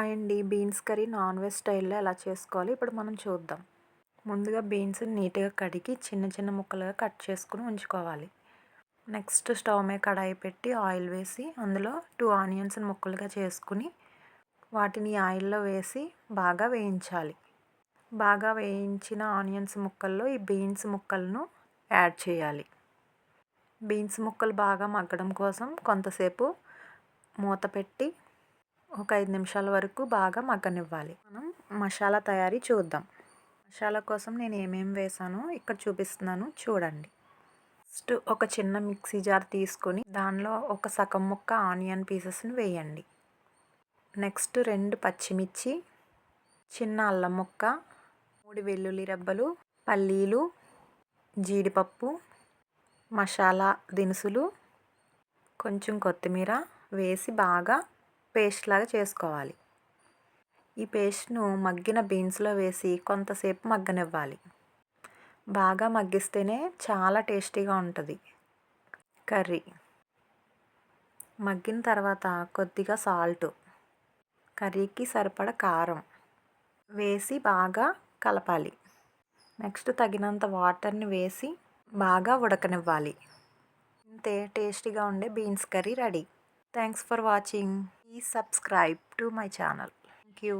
Hi అండి. Beans curry non veg స్టైల్‌లో ఎలా చేసుకోవాలో ఇప్పుడు మనం చూద్దాం. ముందుగా బీన్స్‌ని నీట్‌గా కడిగి చిన్న చిన్న ముక్కలుగా కట్ చేసుకొని ఉంచుకోవాలి. నెక్స్ట్ స్టవ్ మీద కడాయి పెట్టి ఆయిల్ వేసి అందులో 2 ఆనియన్స్‌ని ముక్కలుగా చేసుకుని వాటిని ఆయిల్‌లో వేసి బాగా వేయించాలి. బాగా వేయించిన ఆనియన్స్ ముక్కల్లో ఈ బీన్స్ ముక్కలను యాడ్ చేయాలి. బీన్స్ ముక్కలు బాగా మగ్గడం కోసం కొంతసేపు మూత పెట్టి ఒక 5 నిమిషాల వరకు బాగా మగ్గనివ్వాలి. మనం మసాలా తయారీ చూద్దాం. మసాలా కోసం నేను ఏమేమి వేసానో ఇక్కడ చూపిస్తున్నాను చూడండి. ఫస్ట్ ఒక చిన్న మిక్సీ జార్ తీసుకొని దానిలో ఒక సగం ముక్క ఆనియన్ పీసెస్ని వేయండి. నెక్స్ట్ 2 పచ్చిమిర్చి, చిన్న అల్లం ముక్క, 3 వెల్లుల్లి రెబ్బలు, పల్లీలు, జీడిపప్పు, మసాలా దినుసులు, కొంచెం కొత్తిమీర వేసి బాగా పేస్ట్ లాగా చేసుకోవాలి. ఈ పేస్ట్ను మగ్గిన బీన్స్లో వేసి కొంతసేపు మగ్గనివ్వాలి. బాగా మగ్గిస్తేనే చాలా టేస్టీగా ఉంటుంది కర్రీ. మగ్గిన తర్వాత కొద్దిగా సాల్ట్, కర్రీకి సరిపడ కారం వేసి బాగా కలపాలి. నెక్స్ట్ తగినంత వాటర్ని వేసి బాగా ఉడకనివ్వాలి. ఇంతే, టేస్టీగా ఉండే beans curry ready. Thanks for watching. Please subscribe to my channel. Thank you.